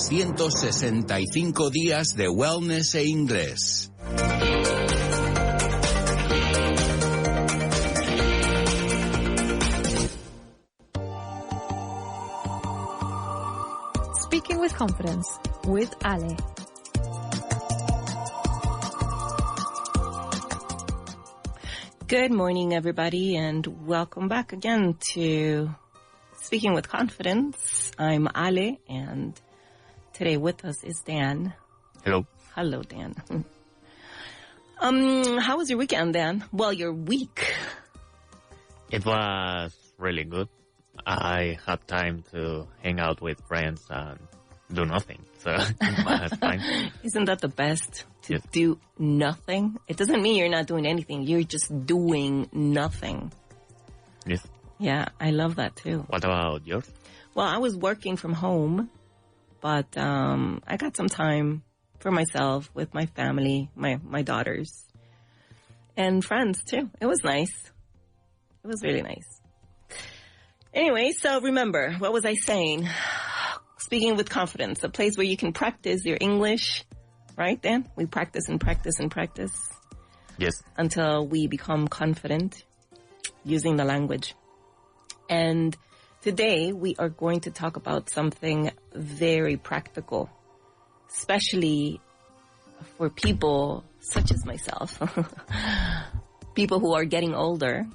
365 días de wellness e inglés. Speaking with Confidence with Ale. Good morning, everybody, and welcome back again to Speaking with Confidence. I'm Ale, and today with us is Dan. Hello. Hello, Dan. How was your weekend, Dan? Well, your week. It was really good. I had time to hang out with friends and do nothing, so it was fine. Isn't that the best? To Yes. do nothing? It doesn't mean you're not doing anything. You're just doing nothing. Yes. Yeah, I love that too. What about yours? Well, I was working from home, but I got some time for myself with my family, my daughters, and friends too. It was nice. It was really nice. Anyway, so remember, what was I saying? Speaking with Confidence, a place where you can practice your English, right, Dan? We practice and practice and practice. Yes. Until we become confident using the language. And today we are going to talk about something very practical, especially for people such as myself, people who are getting older.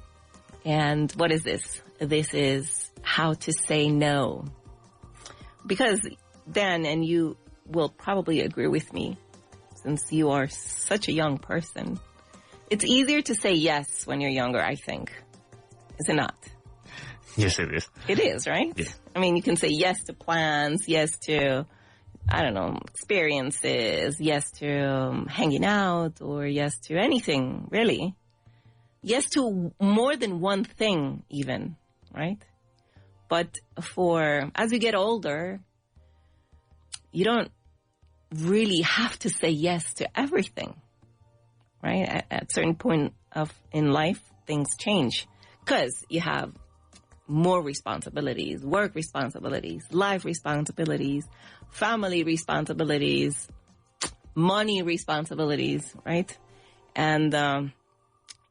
And what is this? This is how to say no. Because Dan, and you will probably agree with me, since you are such a young person, it's easier to say yes when you're younger, I think. Is it not? Yes, it is. It is, right? Yes. I mean, you can say yes to plans, yes to, I don't know, experiences, yes to hanging out, or yes to anything, really. Yes to more than one thing, even, right? But as we get older, you don't really have to say yes to everything, right? At a certain point in life, things change because you have more responsibilities, work responsibilities, life responsibilities, family responsibilities, money responsibilities, right? And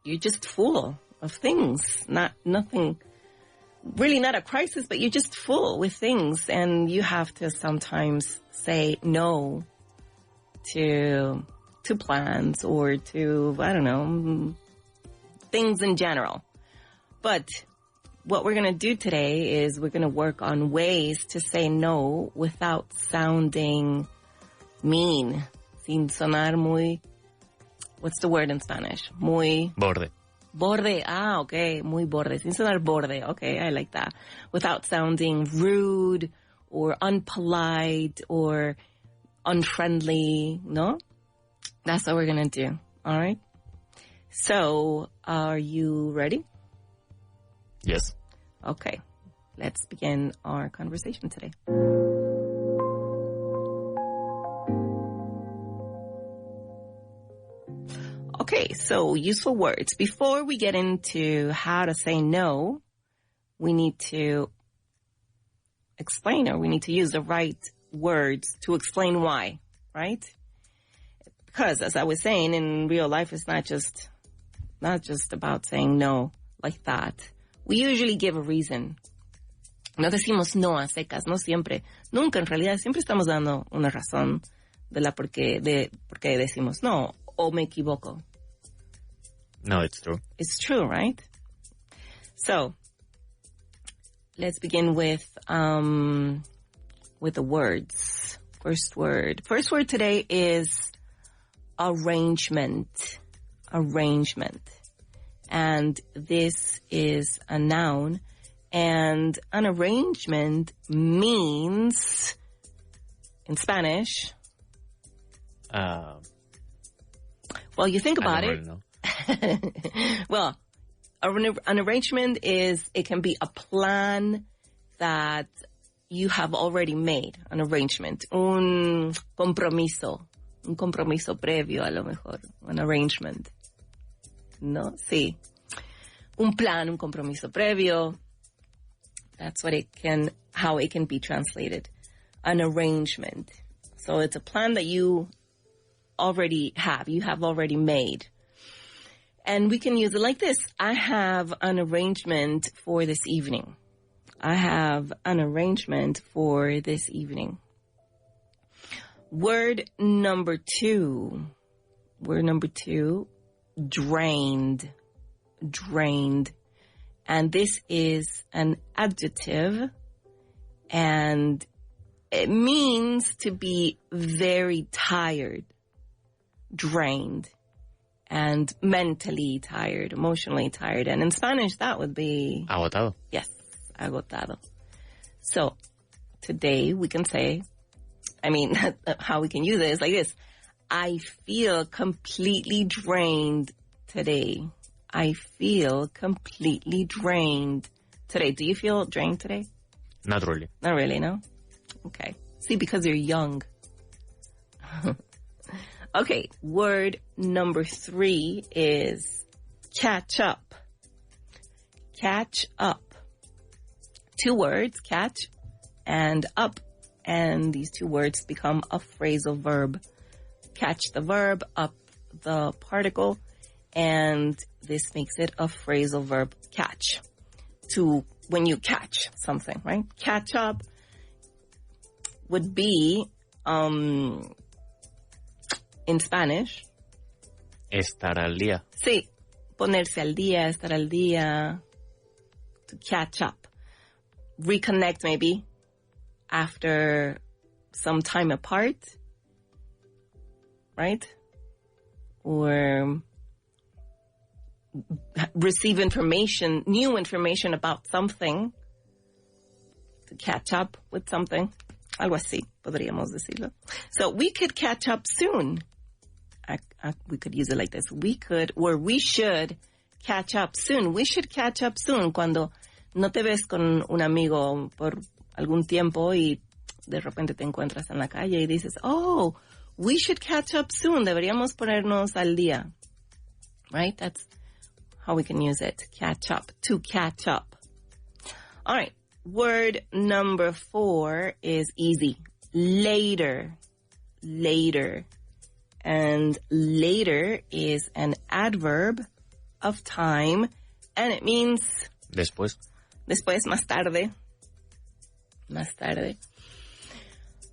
you're just full of things, really not a crisis, but you're just full with things, and you have to sometimes say no to plans or to, I don't know, things in general. But what we're going to do today is we're going to work on ways to say no without sounding mean, sin sonar muy, what's the word in Spanish? Muy... Borde. Borde, okay, muy borde, sin sonar borde, okay, I like that. Without sounding rude or unpolite or unfriendly, no? That's what we're gonna do, alright? So, are you ready? Yes. Okay, let's begin our conversation today. Okay, so useful words. Before we get into how to say no, we need to explain, or we need to use the right words to explain why, right? Because as I was saying, in real life, it's not just about saying no like that. We usually give a reason. No decimos no a secas, no siempre. Nunca, en realidad, siempre estamos dando una razón de por qué decimos no, o me equivoco. No, it's true. It's true, right? So, let's begin with the words. First word today is arrangement. Arrangement. And this is a noun. And an arrangement means, in Spanish, well, you think about it. Really know. Well, an arrangement it can be a plan that you have already made, an arrangement, un compromiso previo a lo mejor, an arrangement, ¿no? Sí. Un plan, un compromiso previo. That's how it can be translated. an arrangement. So it's a plan that you already have. You have already made. And we can use it like this. I have an arrangement for this evening. I have an arrangement for this evening. Word number two. Word number two, drained. Drained. And this is an adjective. And it means to be very tired. Drained. And mentally tired, emotionally tired. And in Spanish, that would be... Agotado. Yes, agotado. So, today we can say, how we can use it is like this. I feel completely drained today. I feel completely drained today. Do you feel drained today? Not really. Not really, no? Okay. See, because you're young. Okay, word number 3 is catch up. Catch up. 2 words, catch and up. And these 2 words become a phrasal verb. Catch the verb, up the particle, and this makes it a phrasal verb, catch. To when you catch something, right? Catch up would be, in Spanish. Estar al día. Sí, ponerse al día, estar al día, to catch up. Reconnect maybe after some time apart, right? Or receive information, new information about something, to catch up with something. Algo así, podríamos decirlo. So we could catch up soon. We could use it like this. We should catch up soon. We should catch up soon. Cuando no te ves con un amigo por algún tiempo y de repente te encuentras en la calle y dices, oh, we should catch up soon. Deberíamos ponernos al día. Right? That's how we can use it. Catch up. To catch up. All right. Word number 4 is easy. Later. Later. And later is an adverb of time, and it means... Después. Después, más tarde. Más tarde.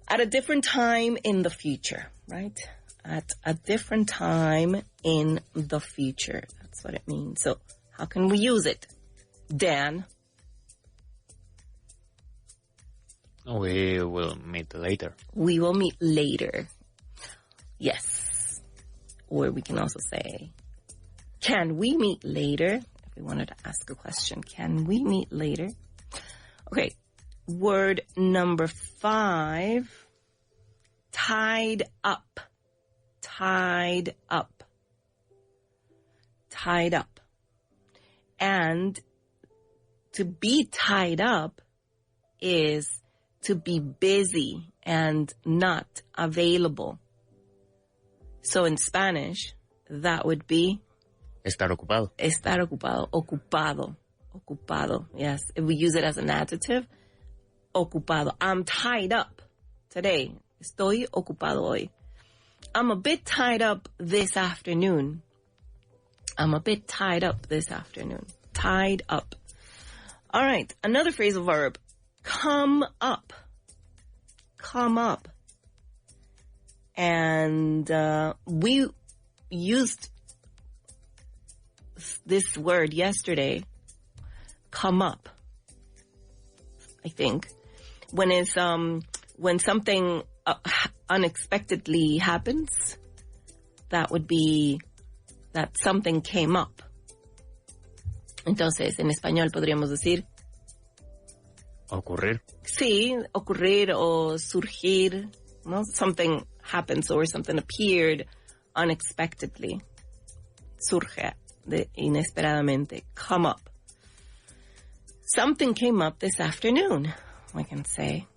At a different time in the future, right? At a different time in the future. That's what it means. So, how can we use it? Dan? We will meet later. We will meet later. Yes. Or we can also say, can we meet later? If we wanted to ask a question, can we meet later? Okay. Word number 5, tied up. Tied up. Tied up. And to be tied up is to be busy and not available. So in Spanish, that would be... Estar ocupado. Estar ocupado. Ocupado. Ocupado. Yes. If we use it as an adjective, ocupado. I'm tied up today. Estoy ocupado hoy. I'm a bit tied up this afternoon. I'm a bit tied up this afternoon. Tied up. All right. Another phrasal verb. Come up. Come up. And we used this word yesterday, come up, I think, when it's when something unexpectedly happens. That would be that something came up. Entonces, en español podríamos decir ocurrir. Sí, ocurrir o surgir, ¿no? Something happens or something appeared unexpectedly. Surge inesperadamente. Come up. Something came up this afternoon. We can say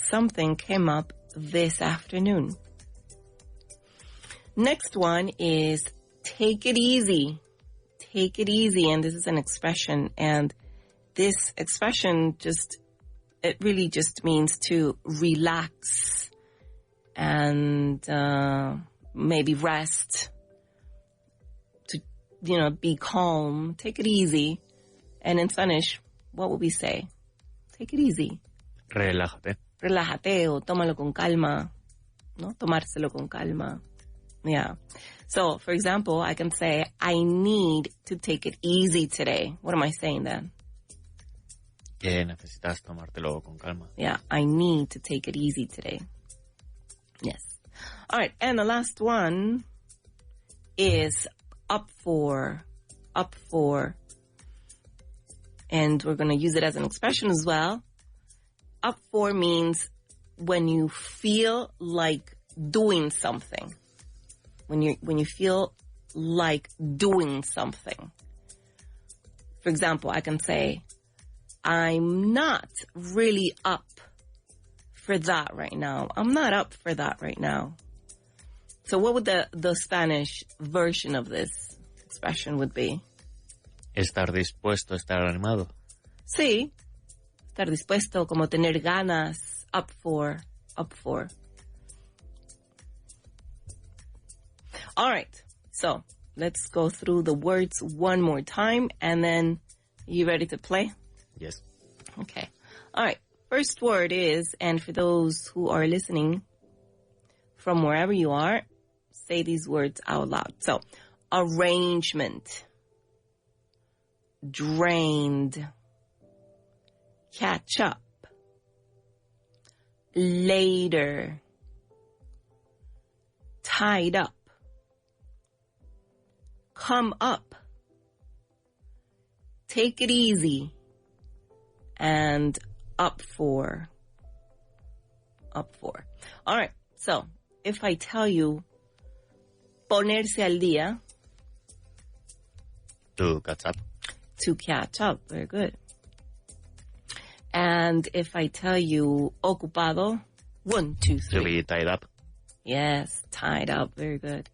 something came up this afternoon. Next one is take it easy. Take it easy. And this is an expression. And this expression just it really just means to relax and maybe rest, to, be calm, take it easy. And in Spanish, what would we say? Take it easy. Relájate. Relájate o tómalo con calma, ¿no? Tomárselo con calma. Yeah. So, for example, I can say, I need to take it easy today. What am I saying then? Que necesitas tomártelo con calma. Yeah, I need to take it easy today. Yes. All right, and the last one is up for. Up for. And we're going to use it as an expression as well. Up for means when you feel like doing something. When you feel like doing something. For example, I can say, I'm not really up for that right now. I'm not up for that right now. So what would the Spanish version of this expression would be? Estar dispuesto, estar animado. Sí. Estar dispuesto, como tener ganas, up for. All right. So let's go through the words one more time, and then you ready to play? Yes. Okay. All right. First word is, and for those who are listening from wherever you are, say these words out loud. So, arrangement, drained, catch up, later, tied up, come up, take it easy, and up for. All right. So if I tell you ponerse al día. To catch up. To catch up. Very good. And if I tell you ocupado, 1, 2, 3. To be tied up. Yes, tied up. Very good.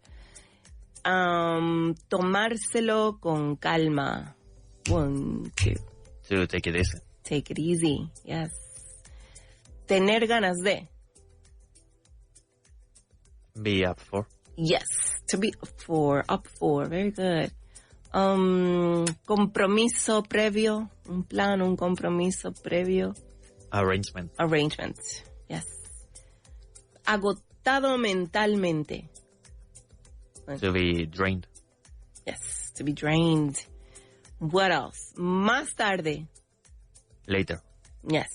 Tomárselo con calma. 1, 2. To take it easy. Take it easy. Yes. Tener ganas de. Be up for. Yes, to be up for. Very good. Compromiso previo. Un plan, un compromiso previo. Arrangement. Yes. Agotado mentalmente. To be drained. Yes, to be drained. What else? Más tarde. Later. Yes.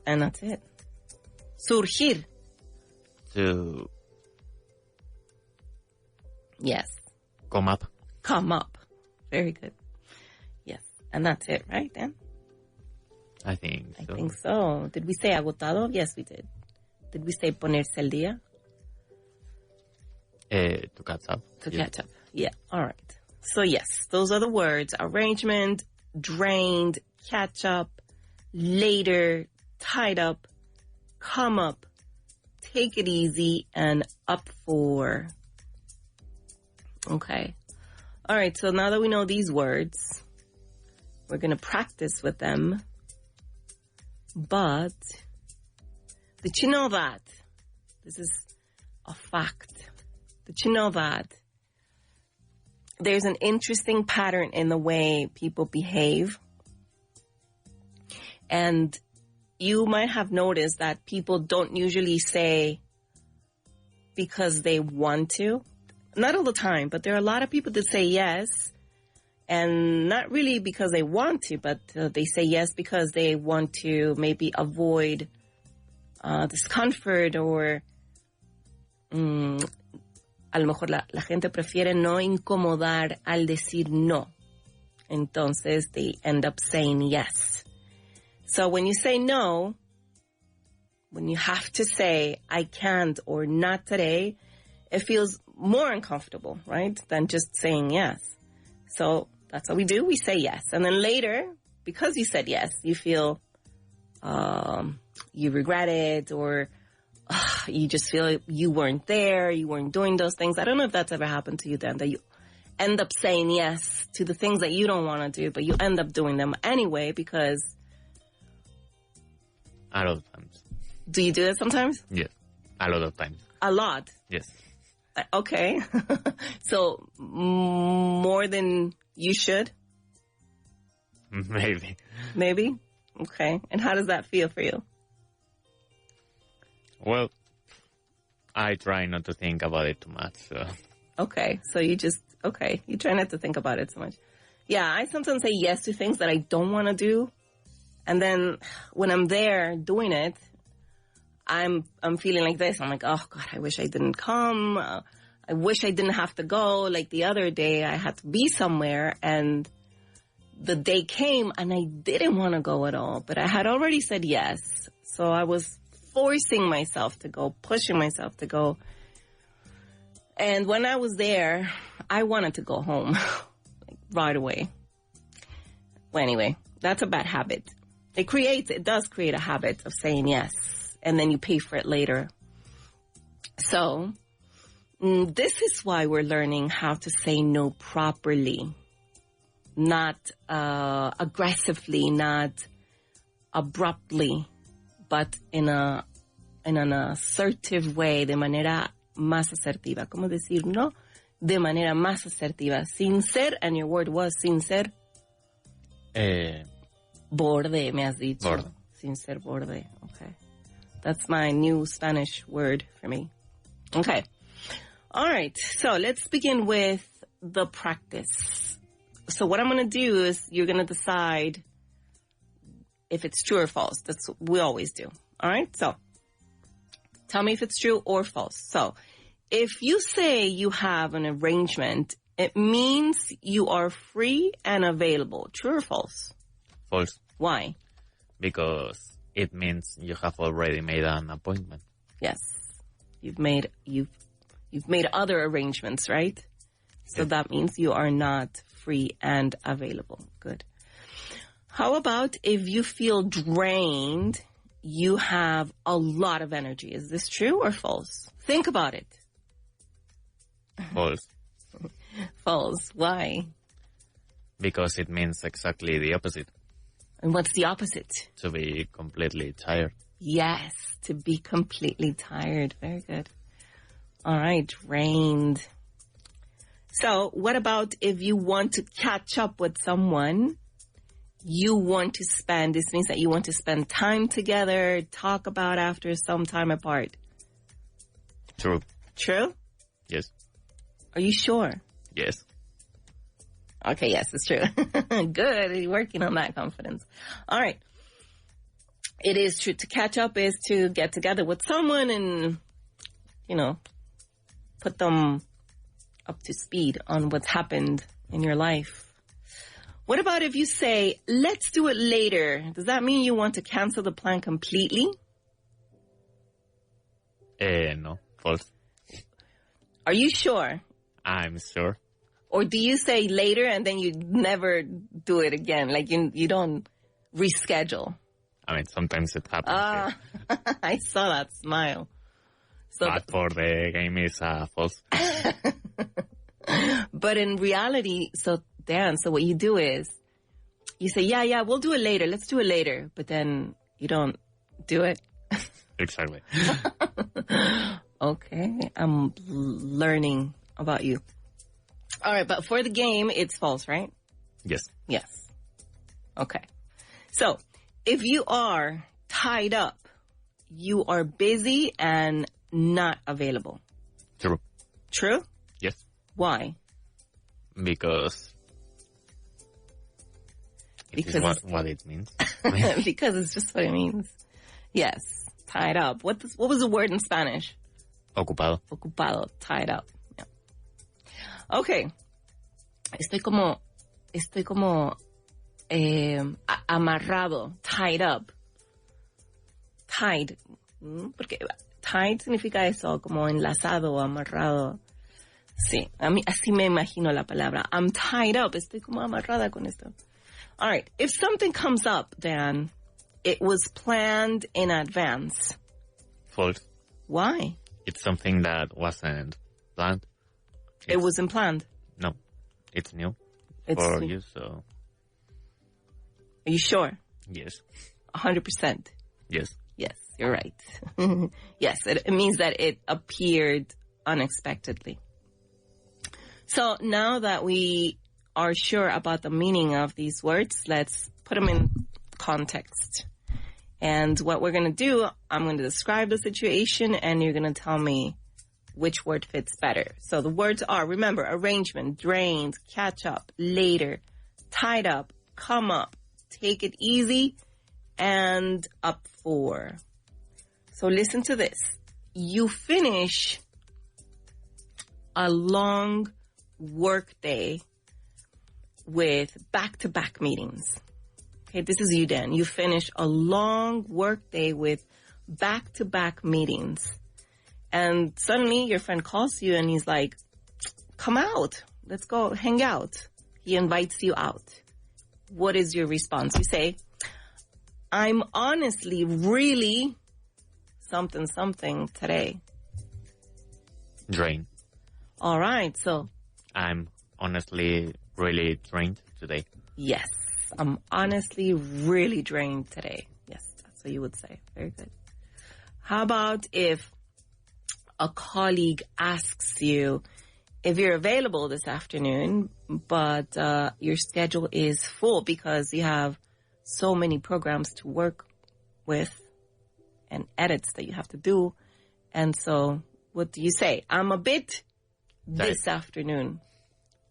And that's it. Surgir. To. Yes. Come up. Come up. Very good. Yes. And that's it, right, Dan? I think so. I think so. Did we say agotado? Yes, we did. Did we say ponerse al día? To catch up. To catch up. Yeah. All right. So yes, those are the words. Arrangement, drained, catch up, later, tied up, come up, take it easy, and up for. Okay. All right. So now that we know these words, we're going to practice with them. But did you know that? This is a fact. Did you know that there's an interesting pattern in the way people behave? And you might have noticed that people don't usually say because they want to. Not all the time, but there are a lot of people that say yes, and not really because they want to, but they say yes because they want to maybe avoid discomfort, or a lo mejor la gente prefiere no incomodar al decir no. Entonces, they end up saying yes. So when you say no, when you have to say, I can't or not today, it feels more uncomfortable, right, than just saying yes. So that's what we do. We say yes. And then later, because you said yes, you feel you regret it, or you just feel you weren't there, you weren't doing those things. I don't know if that's ever happened to you, Dan, that you end up saying yes to the things that you don't want to do, but you end up doing them anyway because A lot of times. Do you do it sometimes? Yes. A lot of times. A lot. Yes. Okay. So more than you should? Maybe. Maybe? Okay. And how does that feel for you? Well, I try not to think about it too much. So. Okay. So you try not to think about it so much. Yeah, I sometimes say yes to things that I don't want to do. And then when I'm there doing it, I'm feeling like this. I'm like, oh, God, I wish I didn't come. I wish I didn't have to go. Like the other day, I had to be somewhere, and the day came, and I didn't want to go at all. But I had already said yes. So I was forcing myself to go, pushing myself to go. And when I was there, I wanted to go home like right away. Well, anyway, that's a bad habit. It does create a habit of saying yes, and then you pay for it later. So this is why we're learning how to say no properly, not aggressively, not abruptly, but in an assertive way, de manera más asertiva. ¿Cómo decir no? De manera más asertiva. Sin ser, and your word was sin ser. Borde, me has dicho. Borde. Sin ser borde. Okay. That's my new Spanish word for me. Okay. All right. So let's begin with the practice. So what I'm going to do is you're going to decide if it's true or false. That's what we always do. All right. So tell me if it's true or false. So if you say you have an arrangement, it means you are free and available. True or false? False. Why? Because it means you have already made an appointment. Yes. You've made other arrangements, right? So that means you are not free and available. Good. How about if you feel drained, you have a lot of energy? Is this true or false? Think about it. False. False. Why? Because it means exactly the opposite. And what's the opposite? To be completely tired. Yes, to be completely tired. Very good. All right, drained. So what about if you want to catch up with someone? This means that you want to spend time together, talk about after some time apart. True. True? Yes. Are you sure? Yes. Okay, yes, it's true. Good. You're working on that confidence. All right. It is true. To catch up is to get together with someone and, put them up to speed on what's happened in your life. What about if you say, let's do it later? Does that mean you want to cancel the plan completely? No. False. Are you sure? I'm sure. Or do you say later and then you never do it again? Like you don't reschedule? I mean, sometimes it happens. I saw that smile. So but for the game is false. But in reality, so what you do is you say, yeah, we'll do it later. Let's do it later. But then you don't do it. Exactly. Okay. I'm learning about you. All right. But for the game, it's false, right? Yes. Yes. Okay. So if you are tied up, you are busy and not available. True. True? Yes. Why? Because what it means. Because it's just what it means. Yes. Tied up. What was the word in Spanish? Ocupado. Ocupado. Tied up. Yeah. Okay. Estoy como amarrado. Tied up. Tied. Porque tied significa eso, como enlazado, amarrado. Sí, a mí así me imagino la palabra. I'm tied up. Estoy como amarrada con esto. All right. If something comes up, Dan, it was planned in advance. False. Why? It's something that wasn't planned. It wasn't planned? No. It's new for you, so... Are you sure? Yes. 100%? Yes. Yes, you're right. Yes, it means that it appeared unexpectedly. So now that we are sure about the meaning of these words, let's put them in context. And what we're going to do, I'm going to describe the situation and you're going to tell me which word fits better. So the words are, remember, arrangement, drained, catch up, later, tied up, come up, take it easy, and up for. So listen to this. You finish a long work day with back-to-back meetings. Okay, this is you, Dan. You finish a long work day with back-to-back meetings. And suddenly your friend calls you and he's like, come out. Let's go hang out. He invites you out. What is your response? You say, I'm honestly really something today. Drained. All right, so. I'm honestly really drained today. Yes, I'm honestly really drained today. Yes, that's what you would say. Very good. How about if a colleague asks you if you're available this afternoon, but your schedule is full because you have so many programs to work with and edits that you have to do. And so what do you say? I'm a bit this afternoon.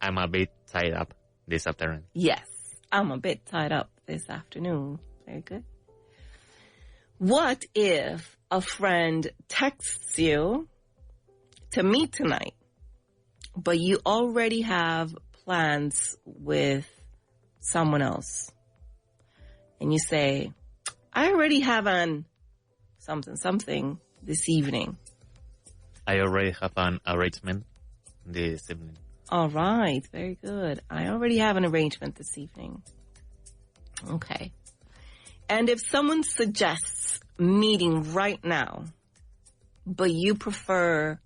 I'm a bit tied up this afternoon. Yes, I'm a bit tied up this afternoon. Very good. What if a friend texts you to meet tonight, but you already have plans with someone else? And you say, I already have an something this evening. I already have an arrangement this evening. All right, very good. I already have an arrangement this evening. Okay. And if someone suggests meeting right now, but you prefer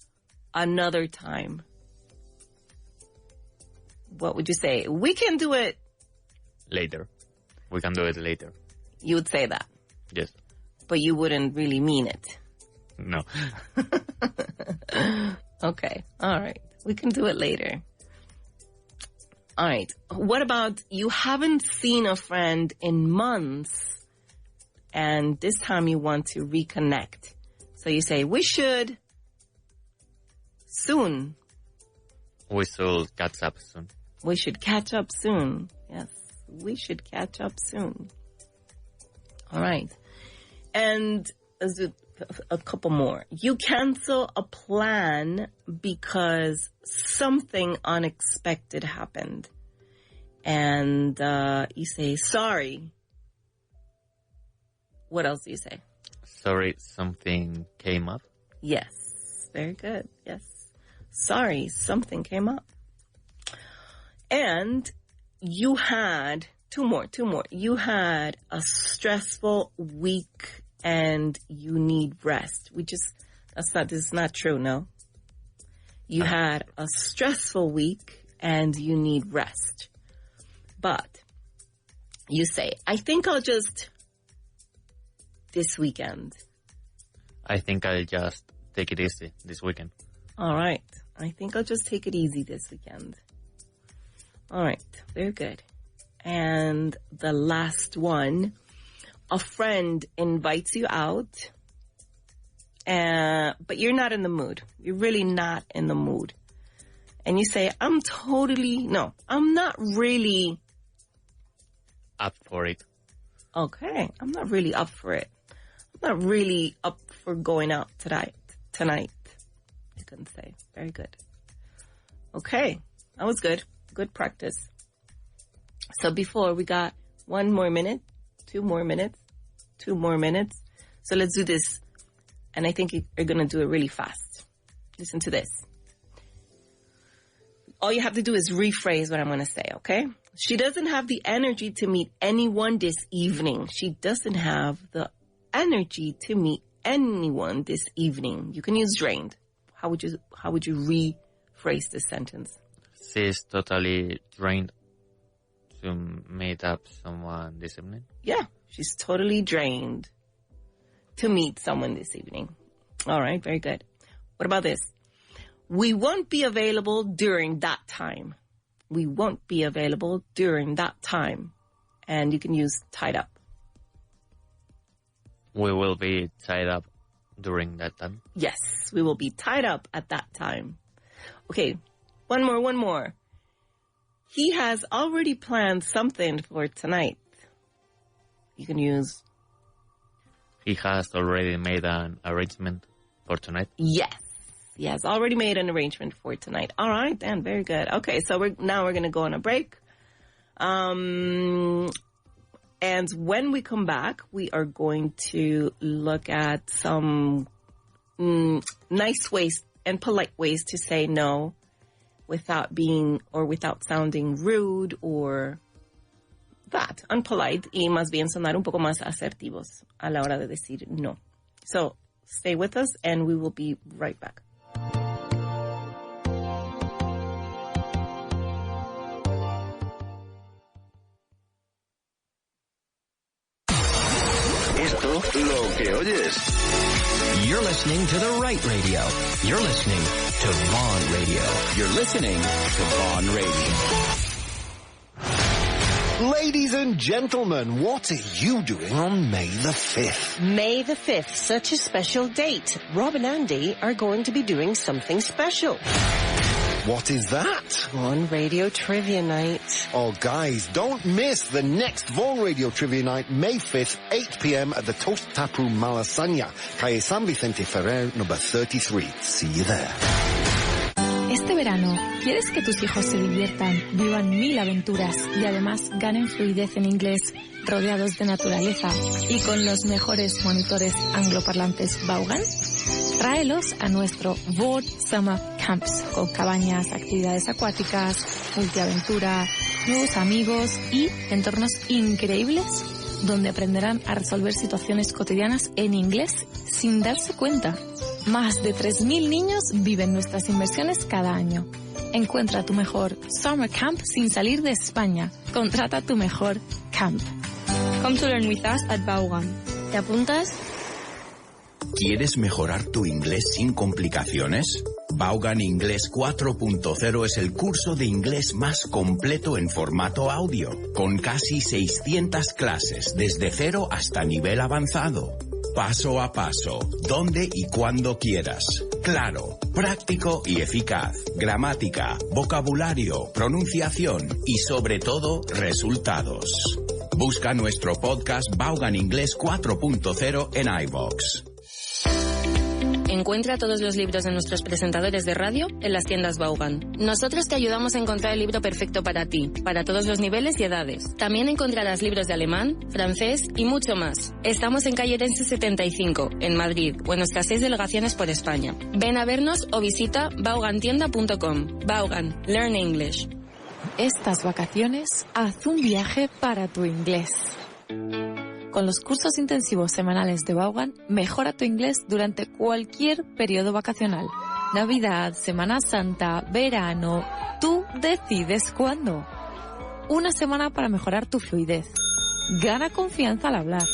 another time, what would you say? We can do it later. We can do it later. You would say that? Yes. But you wouldn't really mean it? No. Okay. All right. We can do it later. All right. What about you haven't seen a friend in months and this time you want to reconnect? So you say, we should soon. We should catch up soon. We should catch up soon. Yes. We should catch up soon. All right. And a couple more. You cancel a plan because something unexpected happened. And you say, sorry. What else do you say? Sorry, something came up. Yes. Very good. Yes. Sorry, something came up. And you had two more. You had a stressful week and you need rest. This is not true, no? You had a stressful week and you need rest. But you say, I think I'll just this weekend. I think I'll just take it easy this weekend. All right. I think I'll just take it easy this weekend. All right. Very good. And the last one, a friend invites you out, but you're not in the mood. You're really not in the mood. And you say, I'm not really up for it. Okay. I'm not really up for it. I'm not really up for going out tonight. You can say. Very good. Okay. That was good. Good practice. So before we got 1 more minute, 2 more minutes, 2 more minutes. So let's do this. And I think you're going to do it really fast. Listen to this. All you have to do is rephrase what I'm going to say, okay? She doesn't have the energy to meet anyone this evening. She doesn't have the energy to meet anyone this evening. You can use drained. How would you rephrase this sentence? She's totally drained to meet up someone this evening. Yeah, she's totally drained to meet someone this evening. All right, very good. What about this? We won't be available during that time. We won't be available during that time. And you can use tied up. We will be tied up during that time. Yes, we will be tied up at that time. Okay, one more. He has already planned something for tonight. You can use... He has already made an arrangement for tonight. Yes, he has already made an arrangement for tonight. All right, Dan, very good. Okay, so we're going to go on a break. And when we come back, we are going to look at some nice ways and polite ways to say no without being or without sounding rude or that, unpolite, y más bien sonar un poco más asertivos a la hora de decir no. So stay with us and we will be right back. Esto lo que oyes. You're listening to the right radio. You're listening to Vaughan Radio. You're listening to Vaughan Radio. Ladies and gentlemen, what are you doing on May the 5th? May the 5th, such a special date. Rob and Andy are going to be doing something special. What is that? Vaughan Radio Trivia Night. Oh, guys, don't miss the next Vaughan Radio Trivia Night, May 5th, 8 p.m. at the Toast Taproom Malasaña, calle San Vicente Ferrer, number 33. See you there. Este verano, ¿quieres que tus hijos se diviertan, vivan 1000 aventuras y además ganen fluidez en inglés, rodeados de naturaleza y con los mejores monitores angloparlantes Vaughan? Tráelos a nuestro Vaughan Summer Camps, con cabañas, actividades acuáticas, multiaventura, nuevos amigos y entornos increíbles donde aprenderán a resolver situaciones cotidianas en inglés sin darse cuenta. Más de 3.000 niños viven nuestras inversiones cada año. Encuentra tu mejor Summer Camp sin salir de España. Contrata tu mejor camp. Come to learn with us at Vaughan. ¿Te apuntas? ¿Quieres mejorar tu inglés sin complicaciones? Vaughan Inglés 4.0 es el curso de inglés más completo en formato audio, con casi 600 clases desde cero hasta nivel avanzado. Paso a paso, donde y cuando quieras. Claro, práctico y eficaz. Gramática, vocabulario, pronunciación y sobre todo, resultados. Busca nuestro podcast Vaughan Inglés 4.0 en iVoox. Encuentra todos los libros de nuestros presentadores de radio en las tiendas Vaughan. Nosotros te ayudamos a encontrar el libro perfecto para ti, para todos los niveles y edades. También encontrarás libros de alemán, francés y mucho más. Estamos en calle Orense 75, en Madrid, o en nuestras 6 delegaciones por España. Ven a vernos o visita vaughantienda.com. Vaughan, learn English. Estas vacaciones, haz un viaje para tu inglés. Con los cursos intensivos semanales de Vaughan, mejora tu inglés durante cualquier periodo vacacional. Navidad, Semana Santa, verano, tú decides cuándo. Una semana para mejorar tu fluidez. Gana confianza al hablar.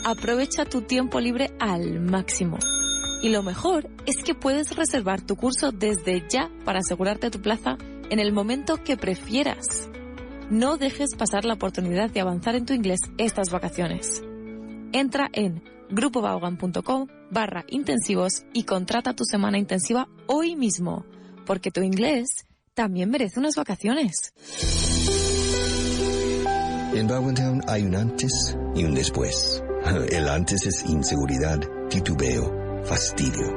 Aprovecha tu tiempo libre al máximo. Y lo mejor es que puedes reservar tu curso desde ya para asegurarte tu plaza en el momento que prefieras. No dejes pasar la oportunidad de avanzar en tu inglés estas vacaciones. Entra en grupovaughan.com/intensivos y contrata tu semana intensiva hoy mismo, porque tu inglés también merece unas vacaciones. En Vaughan Town hay un antes y un después. El antes es inseguridad, titubeo, fastidio.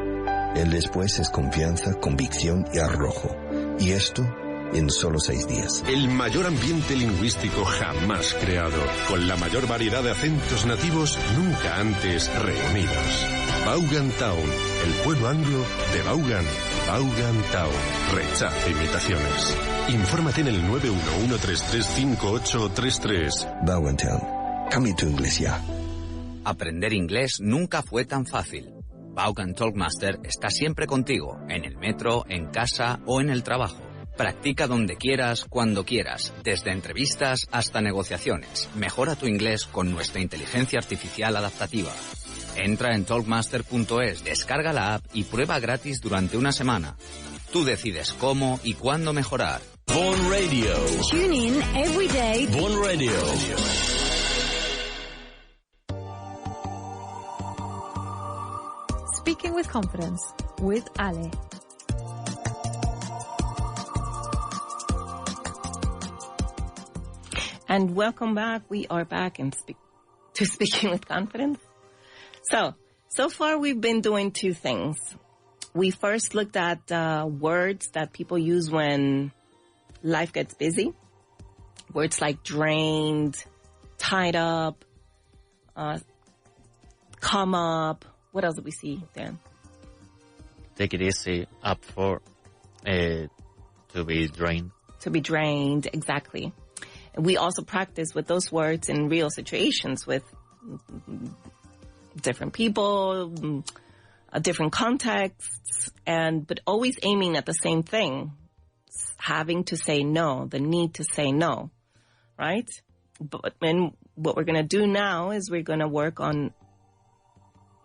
El después es confianza, convicción y arrojo. Y esto en solo 6 días. El mayor ambiente lingüístico jamás creado, con la mayor variedad de acentos nativos nunca antes reunidos. Vaughan Town, el pueblo anglo de Vaughan. Vaughan Town. Rechaza imitaciones. Infórmate en el 911-335833. Vaughan Town. Cambia tu inglés ya. Aprender inglés nunca fue tan fácil. Vaughan Talkmaster está siempre contigo, en el metro, en casa o en el trabajo. Practica donde quieras, cuando quieras, desde entrevistas hasta negociaciones. Mejora tu inglés con nuestra inteligencia artificial adaptativa. Entra en talkmaster.es, descarga la app y prueba gratis durante una semana. Tú decides cómo y cuándo mejorar. Vaughan Radio. Tune in every day. Vaughan Radio. Speaking with Confidence with Ale. And welcome back. We are back in Speaking with Confidence. So far we've been doing two things. We first looked at words that people use when life gets busy. Words like drained, tied up, come up. What else did we see, Dan? Take it easy, up for, to be drained. To be drained, exactly. We also practice with those words in real situations with different people, different contexts, but always aiming at the same thing, having to say no, the need to say no, right? And what we're going to do now is we're going to work on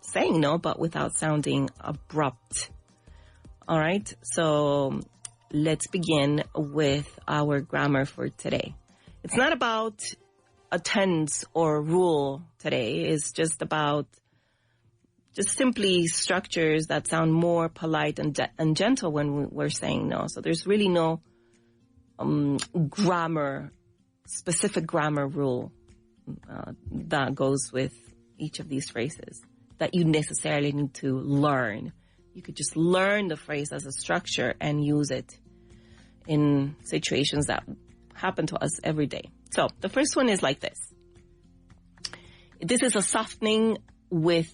saying no, but without sounding abrupt. All right, so let's begin with our grammar for today. It's not about a tense or rule today. It's just about simply structures that sound more polite and gentle when we're saying no. So there's really no specific grammar rule that goes with each of these phrases that you necessarily need to learn. You could just learn the phrase as a structure and use it in situations that happen to us every day. So the first one is like this. This is a softening way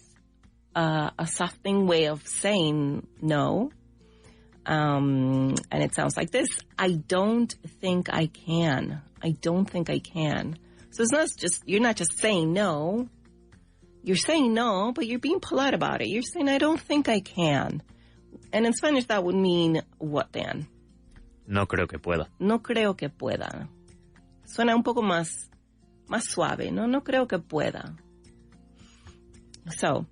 of saying no. And it sounds like this. I don't think I can. I don't think I can. So it's not just, you're not just saying no. You're saying no, but you're being polite about it. You're saying, I don't think I can. And in Spanish, that would mean what, Dan? No creo que pueda. No creo que pueda. Suena un poco más suave, ¿no? No creo que pueda. So,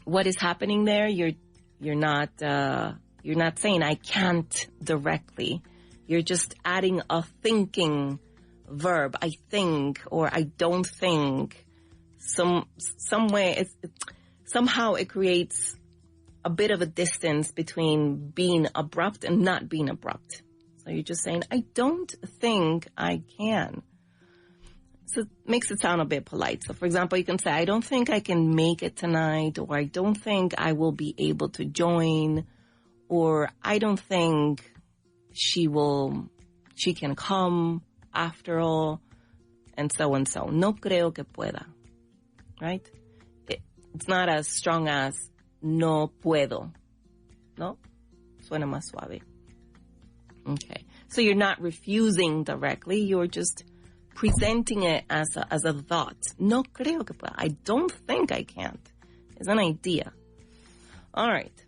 what is happening there? You're not saying I can't directly. You're just adding a thinking verb. I think, or I don't think. Somehow it creates a bit of a distance between being abrupt and not being abrupt. So you're just saying, I don't think I can. So it makes it sound a bit polite. So for example, you can say, I don't think I can make it tonight, or I don't think I will be able to join, or I don't think she can come after all, and so and so. No creo que pueda. Right? It's not as strong as no puedo. No? Suena más suave. Okay. So you're not refusing directly. You're just presenting it as a thought. No creo que pueda. I don't think I can't. It's an idea. All right.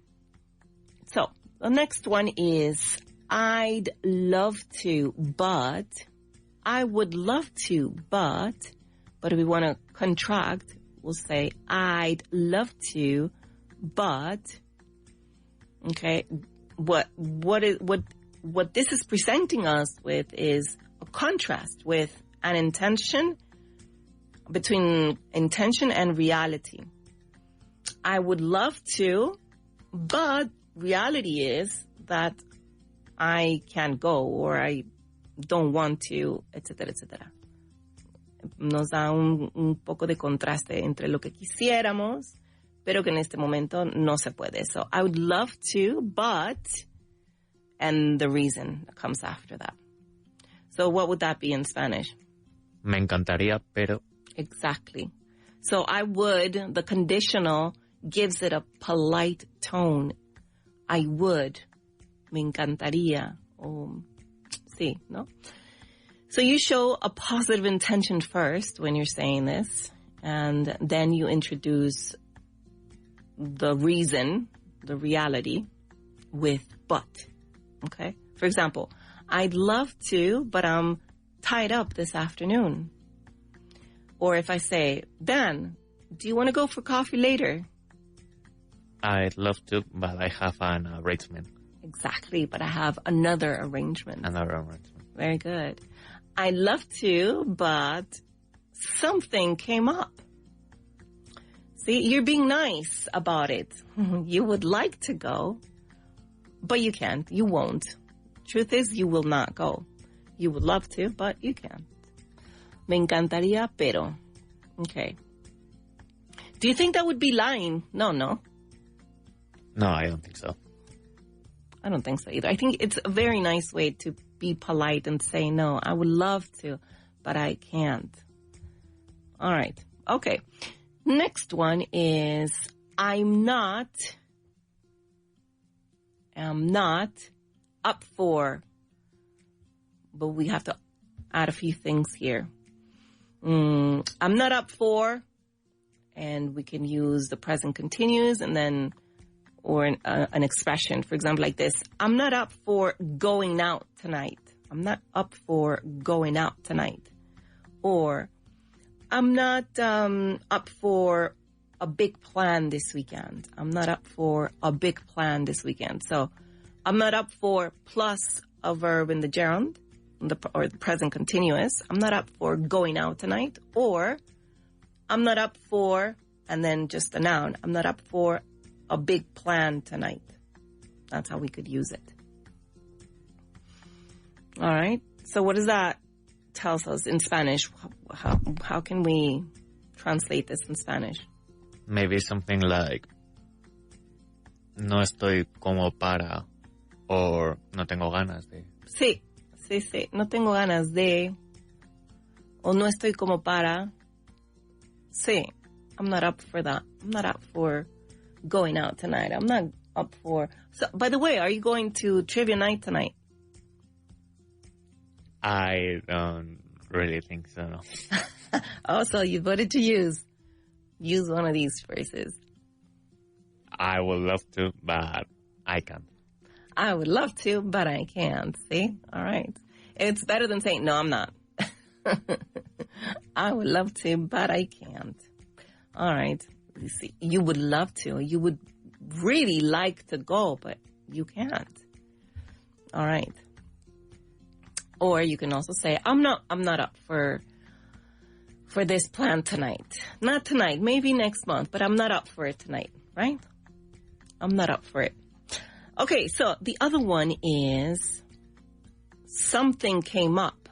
So the next one is I'd love to, but I would love to, but if we want to contract, we'll say, I'd love to, but, okay, what this is presenting us with is a contrast with an intention, between intention and reality. I would love to, but reality is that I can't go, or I don't want to, etcétera, etcétera. Nos da un poco de contraste entre lo que quisiéramos, pero que en este momento no se puede. So I would love to, but, and the reason that comes after that. So what would that be in Spanish? Me encantaría, pero. Exactly. So I would, the conditional gives it a polite tone. I would. Me encantaría. Sí, ¿no? So you show a positive intention first when you're saying this, and then you introduce the reason, the reality, with but. Okay? For example, I'd love to, but I'm tied up this afternoon. Or if I say, Dan, Do you want to go for coffee later? I'd love to, but I have an arrangement. Exactly, but I have another arrangement. Another arrangement. Very good. I'd love to, but something came up. See, you're being nice about it. You would like to go, but you can't. You won't. Truth is, you will not go. You would love to, but you can't. Me encantaría, pero. Okay. Do you think that would be lying? No. No, I don't think so. I don't think so either. I think it's a very nice way to be polite and say, no, I would love to, but I can't. All right. Okay. Next one is, I'm not up for, but we have to add a few things here. I'm not up for, and we can use the present continuous and then, or an expression, for example, like this. I'm not up for going out tonight. I'm not up for going out tonight. Or, I'm not up for a big plan this weekend. I'm not up for a big plan this weekend. So, I'm not up for plus a verb in the gerund, or the present continuous. I'm not up for going out tonight. Or, I'm not up for, and then just a noun. I'm not up for a big plan tonight. That's how we could use it. All right. So what does that tell us in Spanish? How can we translate this in Spanish? Maybe something like, no estoy como para, or no tengo ganas de. Sí. No tengo ganas de, o no estoy como para. Sí. I'm not up for that. I'm not up for going out tonight. I'm not up for. So, by the way, are you going to trivia night tonight? I don't really think so. No. Also, you voted to use one of these phrases. I would love to, but I can't. I would love to, but I can't. See? All right. It's better than saying, no, I'm not. I would love to, but I can't. All right. You see, you would love to. You would really like to go, but you can't. All right. Or you can also say, I'm not up for this plan tonight. Not tonight, maybe next month, but I'm not up for it tonight, right? I'm not up for it. Okay, so the other one is something came up.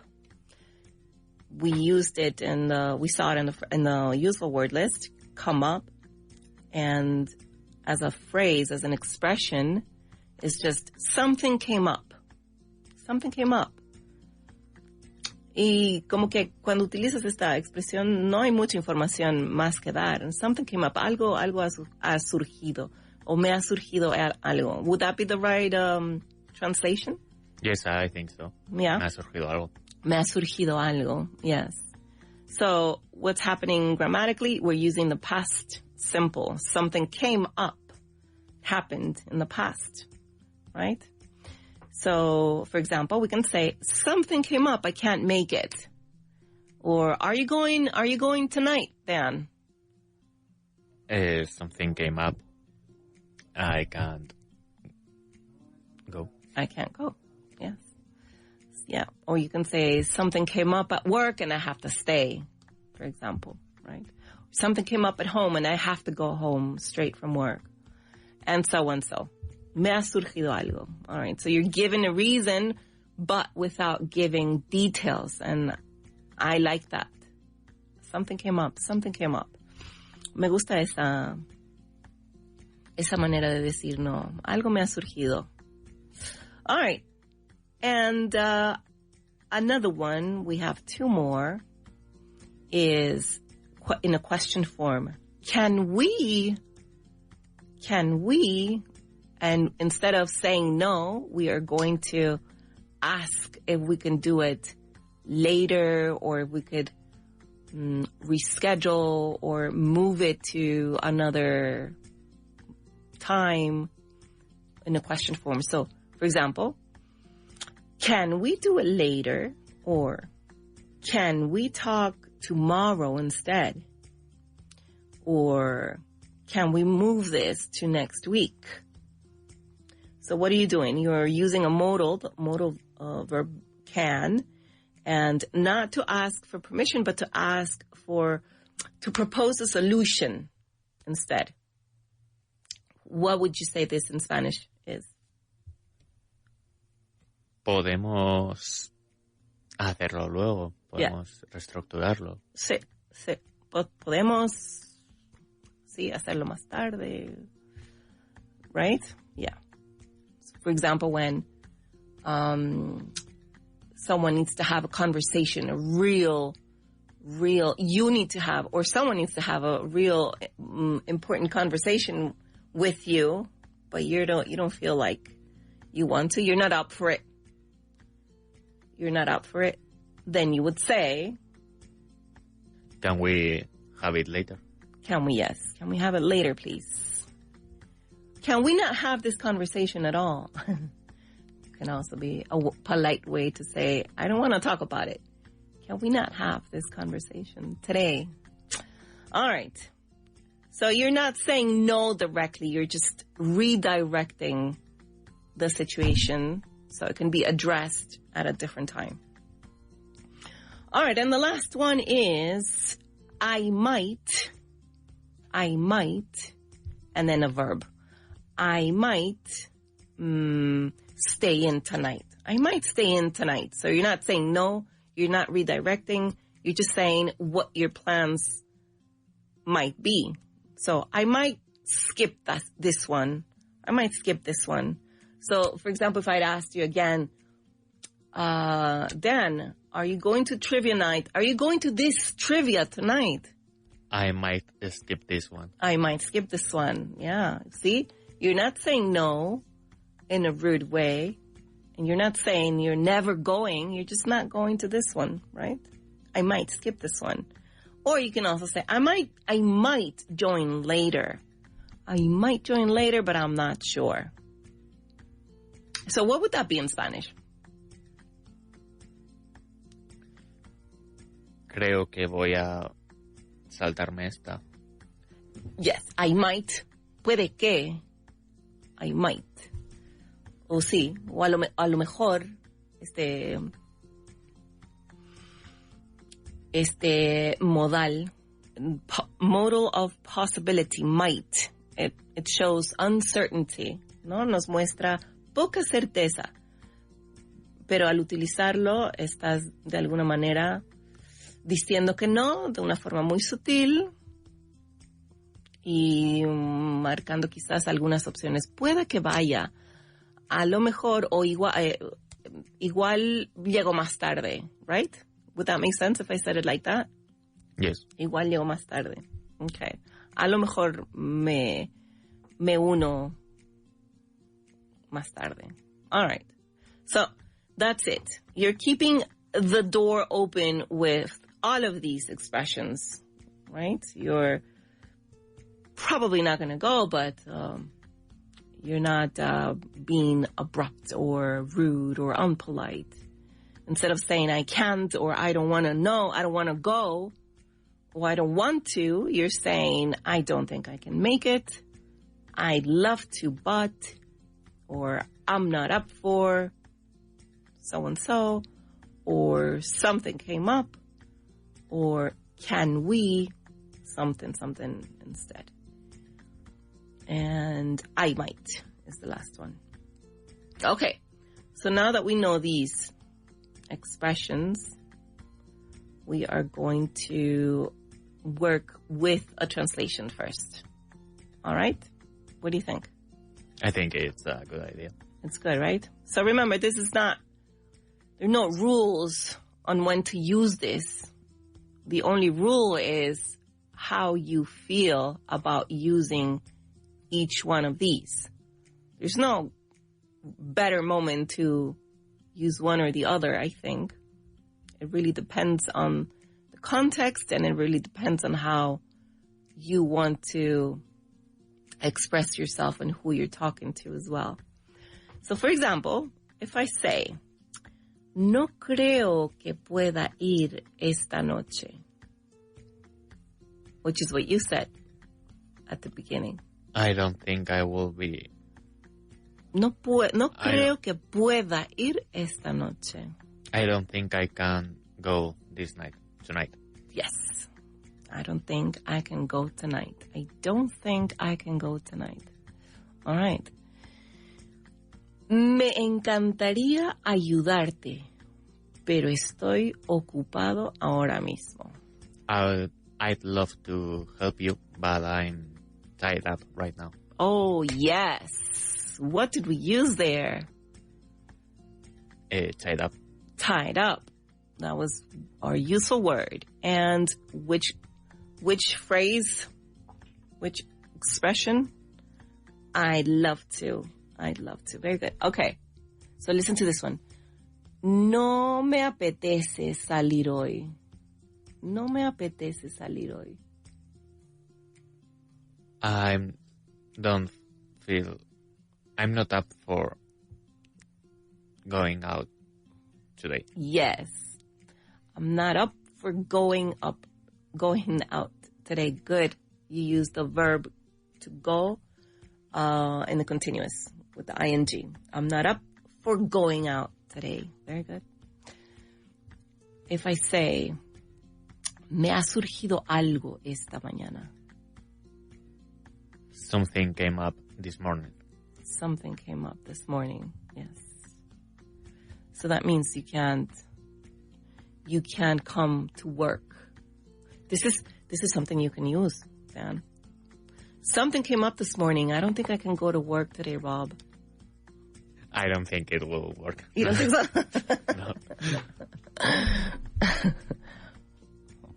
We used it we saw it in the useful word list, come up, and as a phrase, as an expression, is just something came up. Something came up. Y como que cuando utilizas esta expresión no hay mucha información más que dar. Something came up. Algo ha surgido. O me ha surgido algo. Would that be the right translation? Yes, I think so. Yeah. Me ha surgido algo. Me ha surgido algo. Yes. So what's happening grammatically? We're using the past simple. Something came up. Happened in the past. Right? So, for example, we can say, something came up, I can't make it. Or, are you going tonight, Dan? Something came up, I can't go. I can't go, yes. Yeah, or you can say, something came up at work and I have to stay, for example, right? Something came up at home and I have to go home straight from work. And so and so. Me ha surgido algo. All right. So you're given a reason, but without giving details. And I like that. Something came up. Something came up. Me gusta esa manera de decir no. Algo me ha surgido. All right. And another one, we have two more, is in a question form. Can we, and instead of saying no, we are going to ask if we can do it later, or if we could reschedule or move it to another time in a question form. So, for example, can we do it later? Or can we talk tomorrow instead? Or can we move this to next week? So what are you doing? You're using a modal verb can, and not to ask for permission, but to propose a solution instead. What would you say this in Spanish is? Podemos hacerlo luego. Podemos reestructurarlo. Sí. Podemos, hacerlo más tarde. Right? Yeah. So for example, when someone needs to have a conversation, you need to have, or someone needs to have a real important conversation with you, but you don't feel like you want to, you're not up for it. Then you would say, can we have it later? Can we have it later, please? Can we not have this conversation at all? Can also be a polite way to say, I don't want to talk about it. Can we not have this conversation today? All right. So you're not saying no directly. You're just redirecting the situation so it can be addressed at a different time. All right. And the last one is I might, and then a verb. I might stay in tonight. I might stay in tonight. So you're not saying no. You're not redirecting. You're just saying what your plans might be. So I might skip this one. So, for example, if I'd asked you again, Dan, are you going to trivia night? Are you going to this trivia tonight? I might skip this one. Yeah. See, you're not saying no in a rude way. And you're not saying you're never going. You're just not going to this one, right? I might skip this one. Or you can also say, I might join later. But I'm not sure. So what would that be in Spanish? Creo que voy a saltarme esta. Yes, I might. Puede que. I might. O sí, o a lo mejor, modal, modal of possibility, might, it shows uncertainty, ¿no? Nos muestra poca certeza. Pero al utilizarlo, estás de alguna manera diciendo que no, de una forma muy sutil, y marcando quizás algunas opciones. Puede que vaya. A lo mejor, o igual llego más tarde, right? Would that make sense if I said it like that? Yes. Igual llego más tarde. Okay. A lo mejor me uno más tarde. All right. So, that's it. You're keeping the door open with all of these expressions, right? You're probably not going to go, but you're not being abrupt or rude or unpolite. Instead of saying I can't or I don't want to know, I don't want to go, or I don't want to, you're saying I don't think I can make it, I'd love to, but, or I'm not up for so-and-so, or something came up, or can we, something instead. And I might is the last one. Okay, so now that we know these expressions, we are going to work with a translation first. All right? What do you think? I think it's a good idea. It's good, right? So remember, there are no rules on when to use this. The only rule is how you feel about using each one of these. There's no better moment to use one or the other, I think. It really depends on the context, and it really depends on how you want to express yourself and who you're talking to as well. So, for example, if I say, no creo que pueda ir esta noche, which is what you said. at the beginning. I don't think I will be. No creo que pueda ir esta noche. I don't think I can go tonight. Yes. I don't think I can go tonight. I don't think I can go tonight. All right. Me encantaría ayudarte, pero estoy ocupado ahora mismo. I'd love to help you, but I'm tied up right now. Oh, yes. What did we use there? Tied up. Tied up. That was our useful word. And which phrase, which expression? I'd love to. Very good. Okay. So listen to this one. No me apetece salir hoy. No me apetece salir hoy. I'm not up for going out today. Yes. I'm not up for going out today. Good. You use the verb to go in the continuous with the ing. I'm not up for going out today. Very good. If I say, me ha surgido algo esta mañana. Something came up this morning. Something came up this morning. Yes. So that means you can't come to work. This is something you can use, Dan. Something came up this morning. I don't think I can go to work today, Rob. I don't think it will work. You don't think so? No.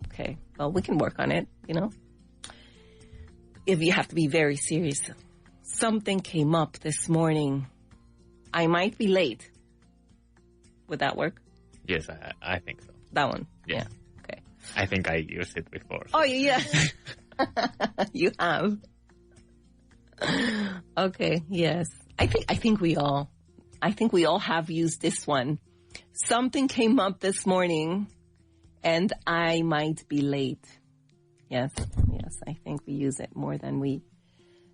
Okay. Well, we can work on it, If you have to be very serious. Something came up this morning. I might be late. Would that work? Yes, I think so. That one? Yeah. Okay. I think I used it before. So. Oh, yeah. You have. Okay, yes. I think we all have used this one. Something came up this morning and I might be late. Yes, I think we use it more than we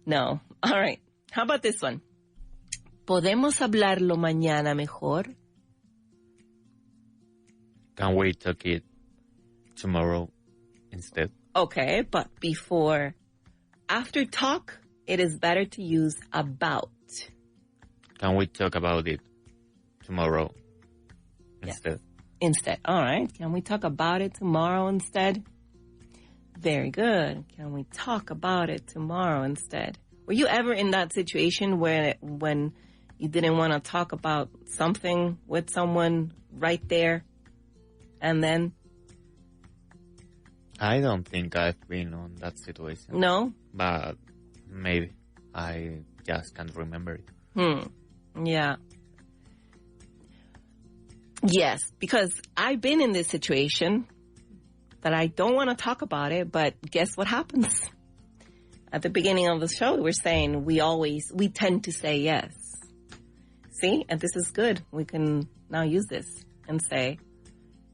know. All right. How about this one? ¿Podemos hablarlo mañana mejor? Can we talk it tomorrow instead? Okay, but after talk, it is better to use about. Can we talk about it tomorrow instead? Instead. All right. Can we talk about it tomorrow instead? Very good. Can we talk about it tomorrow instead? Were you ever in that situation when you didn't want to talk about something with someone right there and then? I don't think I've been on that situation. No? But maybe. I just can't remember it. Yeah. Yes, because I've been in this situation that I don't want to talk about it, but guess what happens? At the beginning of the show, we're saying we tend to say yes. See? And this is good. We can now use this and say,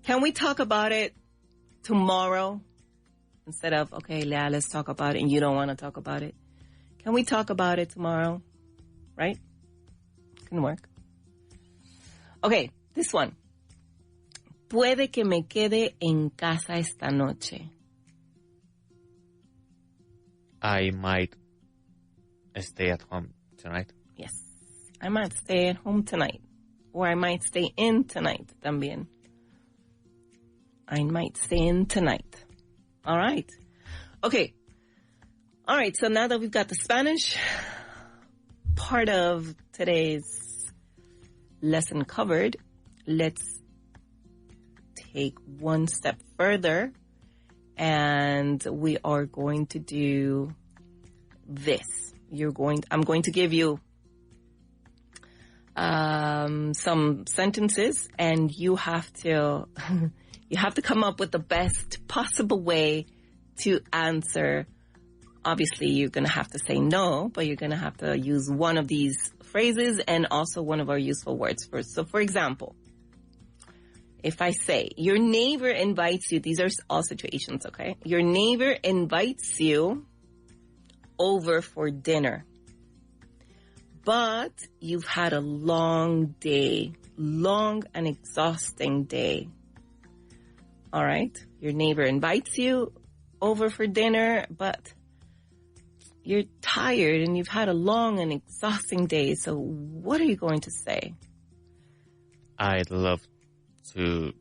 can we talk about it tomorrow? Instead of, okay, Leah, let's talk about it, and you don't want to talk about it. Can we talk about it tomorrow? Right? Can work. Okay, this one. Puede que me quede en casa esta noche. I might stay at home tonight. Yes. I might stay at home tonight. Or I might stay in tonight también. I might stay in tonight. All right. Okay. All right. So now that we've got the Spanish part of today's lesson covered, let's take one step further and we are going to do this. I'm going to give you some sentences and you have to come up with the best possible way to answer. Obviously, you're going to have to say no, but you're going to have to use one of these phrases and also one of our useful words first. So, for example, if I say, your neighbor invites you, these are all situations, okay? Your neighbor invites you over for dinner. But you've had a long day, long and exhausting day. All right? Your neighbor invites you over for dinner, but you're tired and you've had a long and exhausting day. So what are you going to say? I'd love to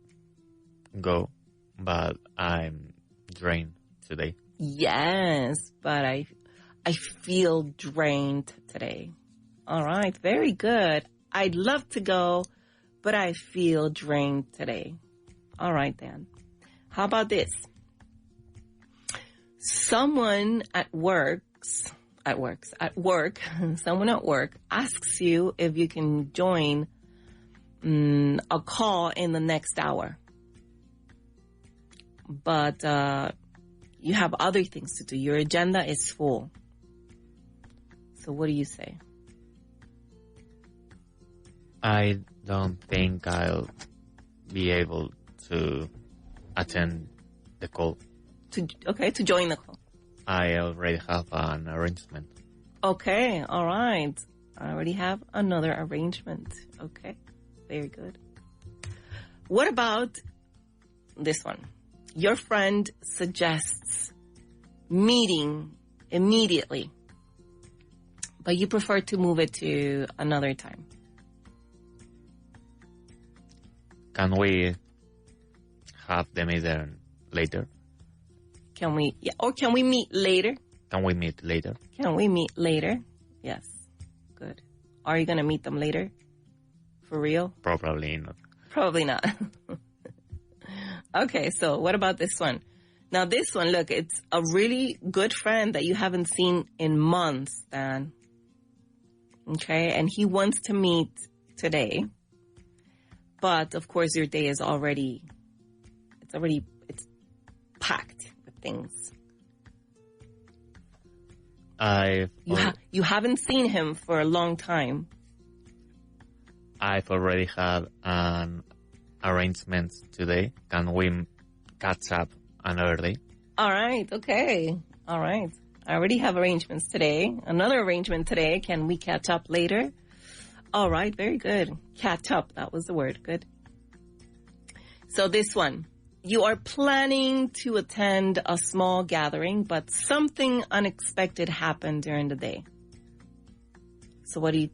go, but I'm drained today. Yes, but I feel drained today. All right, very good. I'd love to go, but I feel drained today. All right, then. How about this? Someone at work, someone at work asks you if you can join a call in the next hour. But you have other things to do. Your agenda is full. So what do you say? I don't think I'll be able to attend the call. To join the call. I already have an arrangement. Okay, all right. I already have another arrangement. Okay, very good. What about this one? Your friend suggests meeting immediately, but you prefer to move it to another time. Can we have the meeting later? Can we meet later? Can we meet later? Can we meet later? Yes. Good. Are you going to meet them later? For real? Probably not. Probably not. Okay, so what about this one? Now this one, look, it's a really good friend that you haven't seen in months, Dan. Okay, and he wants to meet today. But of course your day is already packed with things. You haven't seen him for a long time. I've already had an arrangement today. Can we catch up another day? All right, okay. All right. I already have arrangements today. Another arrangement today. Can we catch up later? All right, very good. Catch up, that was the word. Good. So this one. You are planning to attend a small gathering, but something unexpected happened during the day. So what do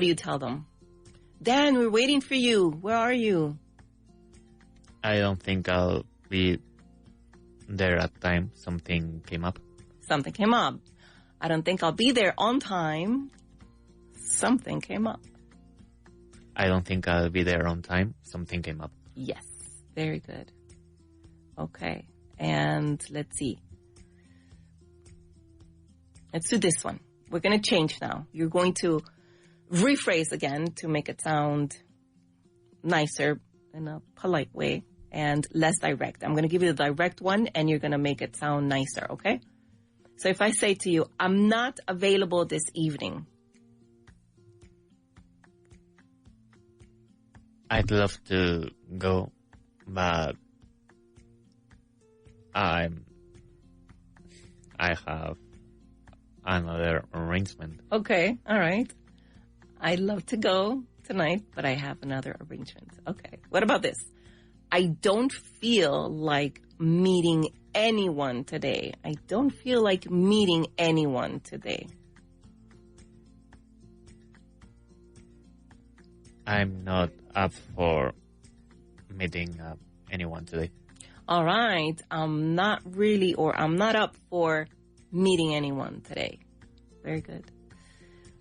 you tell them? Dan, we're waiting for you. Where are you? I don't think I'll be there at time. Something came up. Something came up. I don't think I'll be there on time. Something came up. I don't think I'll be there on time. Something came up. Yes. Very good. Okay. And let's see. Let's do this one. We're going to change now. You're going to rephrase again to make it sound nicer in a polite way and less direct. I'm going to give you the direct one and you're going to make it sound nicer, okay? So if I say to you, I'm not available this evening. I'd love to go, but I have another arrangement. Okay, all right. I'd love to go tonight, but I have another arrangement. Okay, what about this? I don't feel like meeting anyone today. I don't feel like meeting anyone today. I'm not up for meeting anyone today. All right. I'm not up for meeting anyone today. Very good.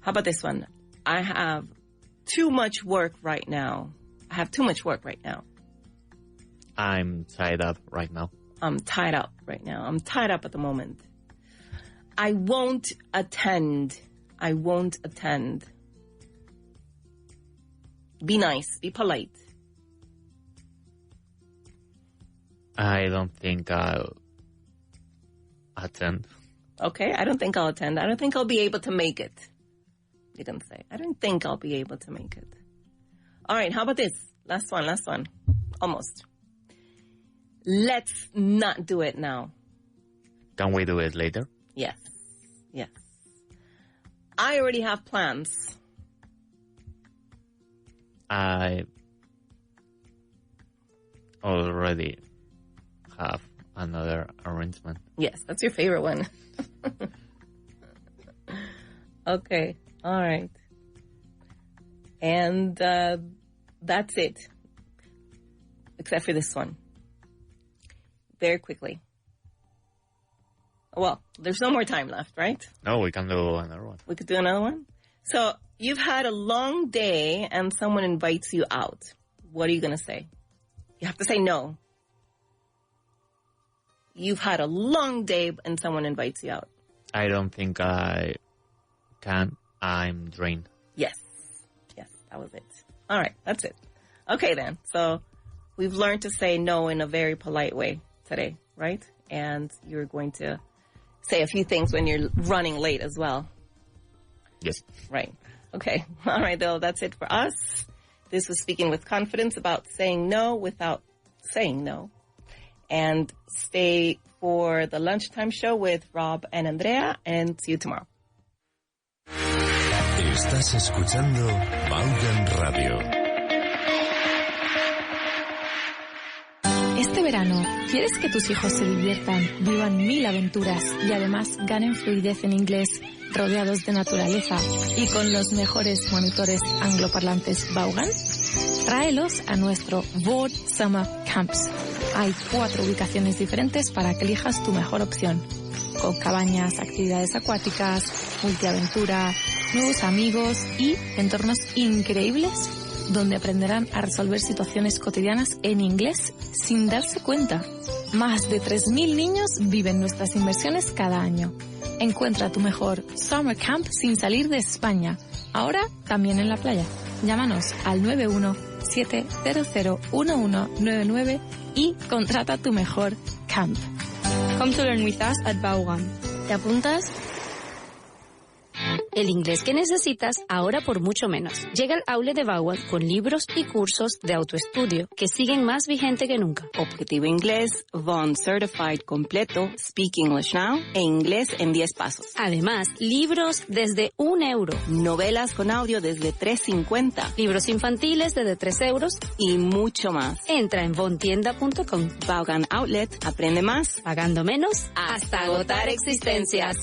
How about this one? I have too much work right now. I'm tied up right now. I'm tied up right now. I'm tied up at the moment. I won't attend. Be nice. Be polite. I don't think I'll attend. Okay, I don't think I'll attend. I don't think I'll be able to make it. You didn't say. I don't think I'll be able to make it. All right, how about this? Last one. Almost. Let's not do it now. Can we do it later? Yes. I already have plans. I already have another arrangement. Yes, that's your favorite one. Okay, all right. And that's it. Except for this one. Very quickly. Well, there's no more time left, right? No, we can do another one. We could do another one? So, you've had a long day and someone invites you out. What are you going to say? You have to say no. You've had a long day and someone invites you out. I don't think I can. I'm drained. Yes. Yes, that was it. All right, that's it. Okay, then. So, we've learned to say no in a very polite way today, right? And you're going to say a few things when you're running late as well. Yes. Right. Okay. All right, though. That's it for us. This was Speaking with Confidence about saying no without saying no. And stay for the lunchtime show with Rob and Andrea, and see you tomorrow. Estás escuchando Vaughan Radio. Este verano, ¿quieres que tus hijos se diviertan, vivan 1000 aventuras y además ganen fluidez en inglés, rodeados de naturaleza y con los mejores monitores angloparlantes Vaughan? Tráelos a nuestro Vaughan Summer Camps. Hay 4 ubicaciones diferentes para que elijas tu mejor opción. Con cabañas, actividades acuáticas, multiaventura, nuevos amigos y entornos increíbles donde aprenderán a resolver situaciones cotidianas en inglés sin darse cuenta. Más de 3000 niños viven nuestras inversiones cada año. Encuentra tu mejor Summer Camp sin salir de España. Ahora también en la playa. Llámanos al 917001199 y contrata tu mejor camp. Come to learn with us at Vaughan. ¿Te apuntas? El inglés que necesitas ahora por mucho menos. Llega al outlet de Vaughan con libros y cursos de autoestudio que siguen más vigente que nunca. Objetivo Inglés, Vaughan Certified completo, Speak English Now e Inglés en 10 pasos. Además, libros desde €1. Novelas con audio desde $3.50. Libros infantiles desde €3. Y mucho más. Entra en vaughantienda.com. Vaughan Outlet, aprende más, pagando menos, hasta agotar existencias.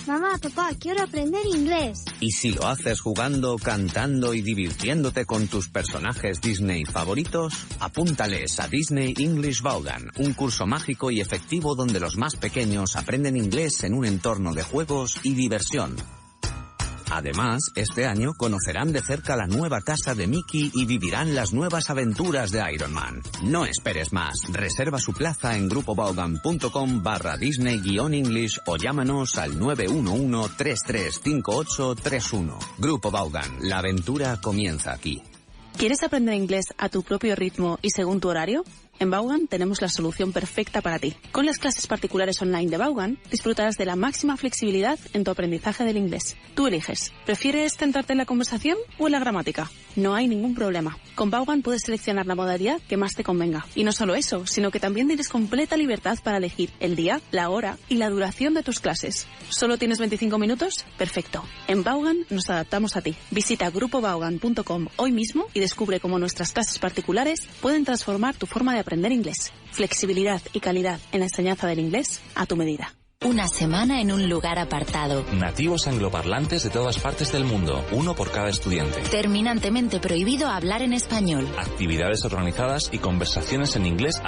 Mamá, papá, quiero aprender inglés. Y si lo haces jugando, cantando y divirtiéndote con tus personajes Disney favoritos, apúntales a Disney English Vaughan, un curso mágico y efectivo donde los más pequeños aprenden inglés en un entorno de juegos y diversión. Además, este año conocerán de cerca la nueva casa de Mickey y vivirán las nuevas aventuras de Iron Man. No esperes más. Reserva su plaza en grupovaughan.com/Disney-English o llámanos al 911-335831. Grupo Vaughan, la aventura comienza aquí. ¿Quieres aprender inglés a tu propio ritmo y según tu horario? En Vaughan tenemos la solución perfecta para ti. Con las clases particulares online de Vaughan, disfrutarás de la máxima flexibilidad en tu aprendizaje del inglés. Tú eliges. ¿Prefieres centrarte en la conversación o en la gramática? No hay ningún problema. Con Vaughan puedes seleccionar la modalidad que más te convenga. Y no solo eso, sino que también tienes completa libertad para elegir el día, la hora y la duración de tus clases. ¿Solo tienes 25 minutos? Perfecto. En Vaughan nos adaptamos a ti. Visita grupovaughan.com hoy mismo y descubre cómo nuestras clases particulares pueden transformar tu forma de aprender inglés. Flexibilidad y calidad en la enseñanza del inglés a tu medida. Una semana en un lugar apartado. Nativos angloparlantes de todas partes del mundo, uno por cada estudiante. Terminantemente prohibido hablar en español. Actividades organizadas y conversaciones en inglés